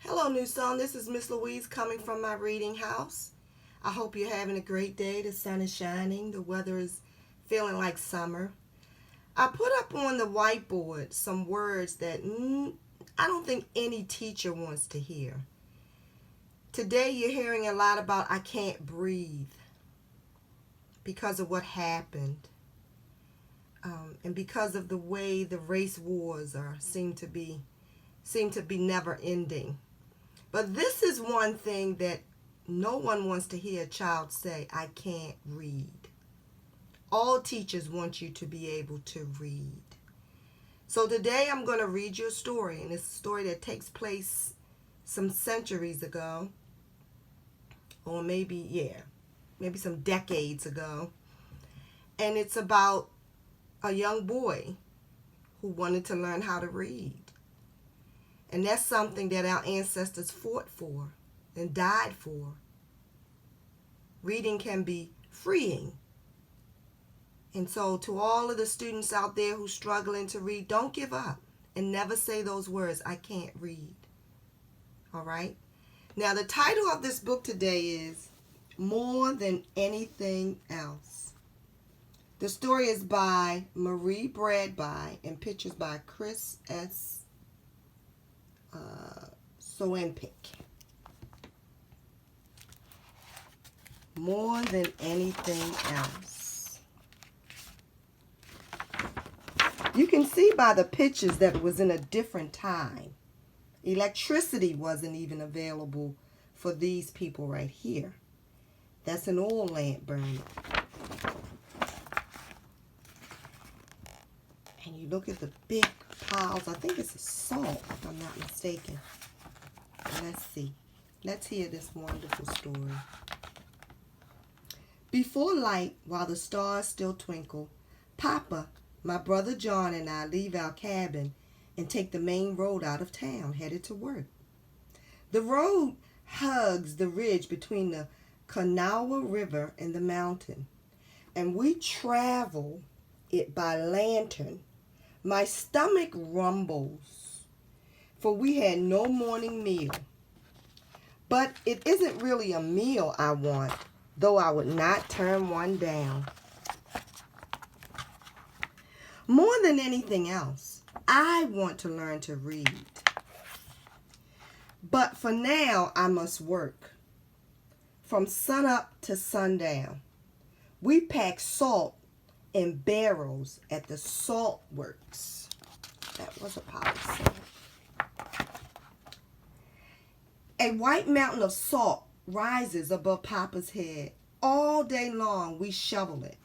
Hello, New Song. This is Miss Louise coming from my reading house. I hope you're having a great day. The sun is shining. The weather is feeling like summer. I put up on the whiteboard some words that I don't think any teacher wants to hear. Today, you're hearing a lot about I can't breathe because of what happened and because of the way the race wars seem to be never ending. But this is one thing that no one wants to hear a child say, I can't read. All teachers want you to be able to read. So today I'm going to read you a story, and it's a story that takes place some centuries ago, or maybe some decades ago. And it's about a young boy who wanted to learn how to read. And that's something that our ancestors fought for and died for. Reading can be freeing. And so to all of the students out there who are struggling to read, don't give up and never say those words, I can't read. All right? Now, the title of this book today is More Than Anything Else. The story is by Marie Bradby and pictures by Chris S. Soenpick. More than anything else. You can see by the pictures that it was in a different time. Electricity wasn't even available for these people right here. That's an oil lamp burning. And you look at the big piles. I think it's salt, if I'm not mistaken. Let's see. Let's hear this wonderful story. Before light, while the stars still twinkle, Papa, my brother John, and I leave our cabin and take the main road out of town, headed to work. The road hugs the ridge between the Kanawha River and the mountain, and we travel it by lantern. My stomach rumbles, for we had no morning meal. But it isn't really a meal I want, though I would not turn one down. More than anything else, I want to learn to read. But for now, I must work. From sunup to sundown, we pack salt in barrels at the salt works. That was a policy. A white mountain of salt rises above Papa's head. All day long we shovel it,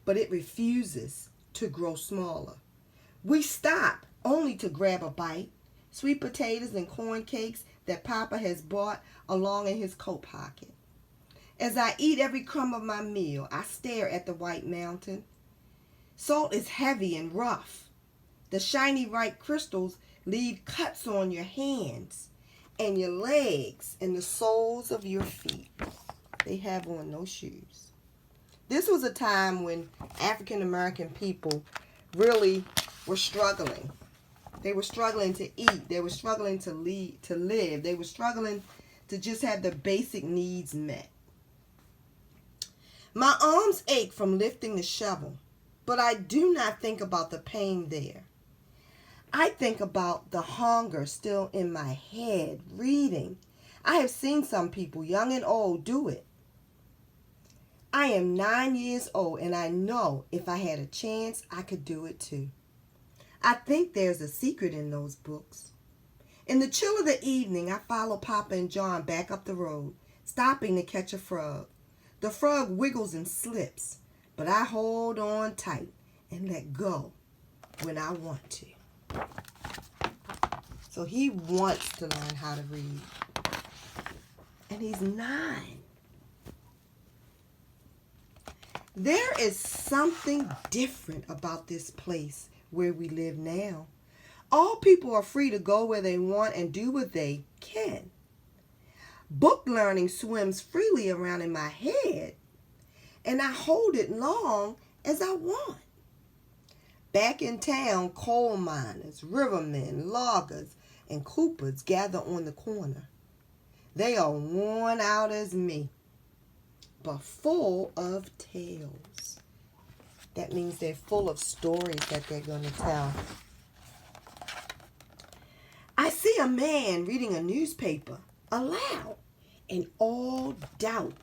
but it refuses to grow smaller. We stop only to grab a bite, sweet potatoes and corn cakes that Papa has brought along in his coat pocket. As I eat every crumb of my meal, I stare at the white mountain. Salt is heavy and rough. The shiny white crystals leave cuts on your hands and your legs and the soles of your feet. They have on no shoes. This was a time when African American people really were struggling. They were struggling to eat. They were struggling to live. They were struggling to just have the basic needs met. My arms ache from lifting the shovel, but I do not think about the pain there. I think about the hunger still in my head, reading. I have seen some people, young and old, do it. I am 9 years old, and I know if I had a chance, I could do it too. I think there's a secret in those books. In the chill of the evening, I follow Papa and John back up the road, stopping to catch a frog. The frog wiggles and slips, but I hold on tight and let go when I want to. So he wants to learn how to read. And he's 9. There is something different about this place where we live now. All people are free to go where they want and do what they can. Book learning swims freely around in my head, and I hold it long as I want. Back in town, coal miners, rivermen, loggers and Coopers gather on the corner. They are worn out as me, but full of tales. That means they're full of stories that they're going to tell. I see a man reading a newspaper aloud, and all doubt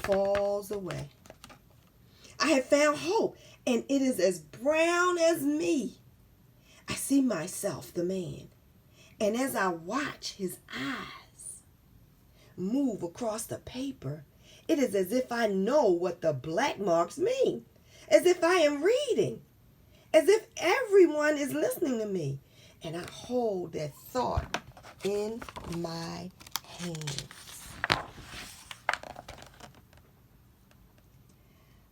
falls away. I have found hope, and it is as brown as me. I see myself, the man, and as I watch his eyes move across the paper, it is as if I know what the black marks mean, as if I am reading, as if everyone is listening to me, and I hold that thought in my hands.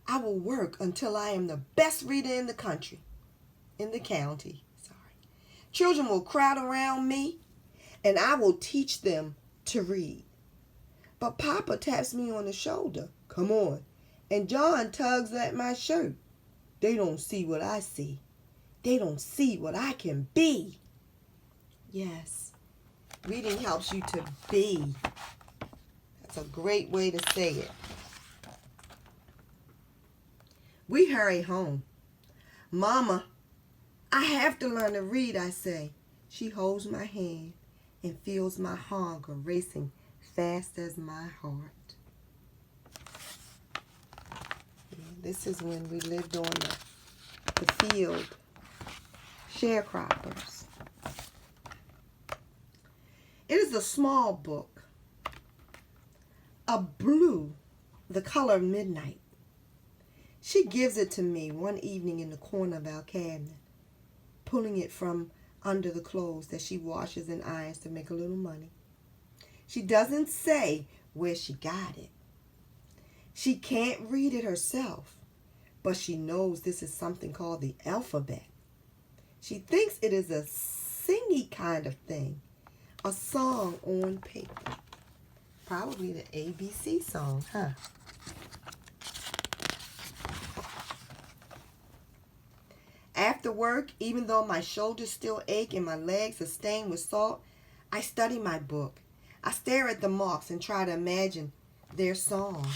I will work until I am the best reader in the county. Children will crowd around me, and I will teach them to read. But Papa taps me on the shoulder. Come on. And John tugs at my shirt. They don't see what I see. They don't see what I can be. Yes, reading helps you to be. That's a great way to say it. We hurry home. Mama, I have to learn to read, I say. She holds my hand and feels my hunger racing fast as my heart. This is when we lived on the field, sharecroppers. It is a small book, a blue, the color of midnight. She gives it to me one evening in the corner of our cabinet, pulling it from under the clothes that she washes and irons to make a little money. She doesn't say where she got it. She can't read it herself, but she knows this is something called the alphabet. She thinks it is a singy kind of thing, a song on paper. Probably the ABC song, huh? After work, even though my shoulders still ache and my legs are stained with salt, I study my book. I stare at the marks and try to imagine their song.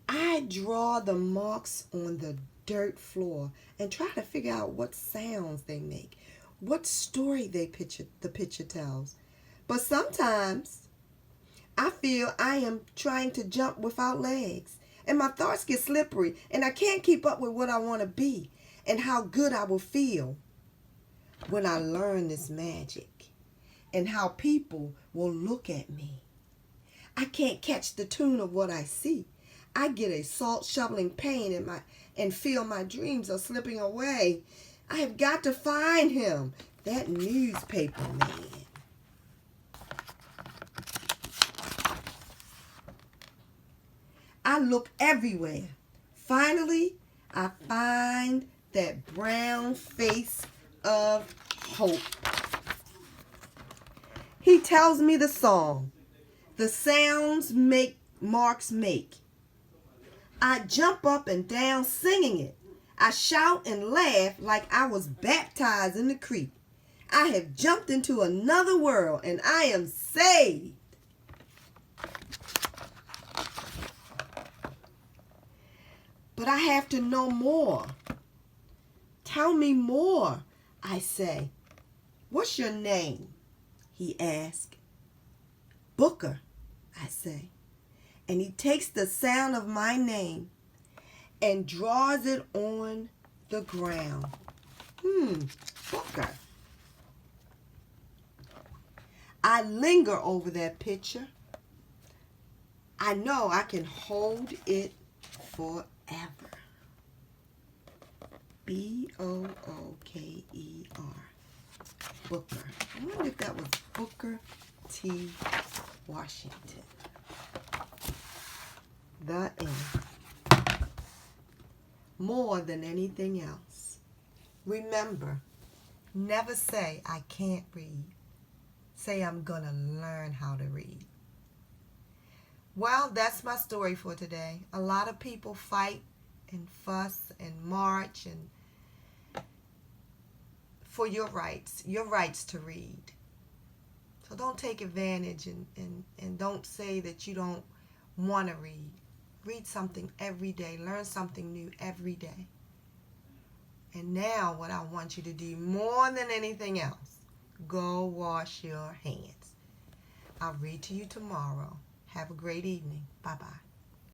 I draw the marks on the dirt floor and try to figure out what sounds they make, what story the picture tells. But sometimes I feel I am trying to jump without legs, and my thoughts get slippery, and I can't keep up with what I want to be and how good I will feel when I learn this magic and how people will look at me. I can't catch the tune of what I see. I get a salt shoveling pain and feel my dreams are slipping away. I have got to find him, that newspaper man. I look everywhere. Finally, I find that brown face of hope. He tells me the song. The sounds marks make. I jump up and down singing it. I shout and laugh like I was baptized in the creek. I have jumped into another world and I am saved. But I have to know more. Tell me more, I say. What's your name? He asks. Booker, I say. And he takes the sound of my name and draws it on the ground. Booker. I linger over that picture. I know I can hold it forever. Booker. Booker. I wonder if that was Booker T. Washington. The end. More than anything else, remember, never say I can't read. Say I'm going to learn how to read. Well, that's my story for today. A lot of people fight and fuss and march and for your rights to read. So don't take advantage and don't say that you don't want to read. Read something every day. Learn something new every day. And now what I want you to do more than anything else, go wash your hands. I'll read to you tomorrow. Have a great evening. Bye-bye.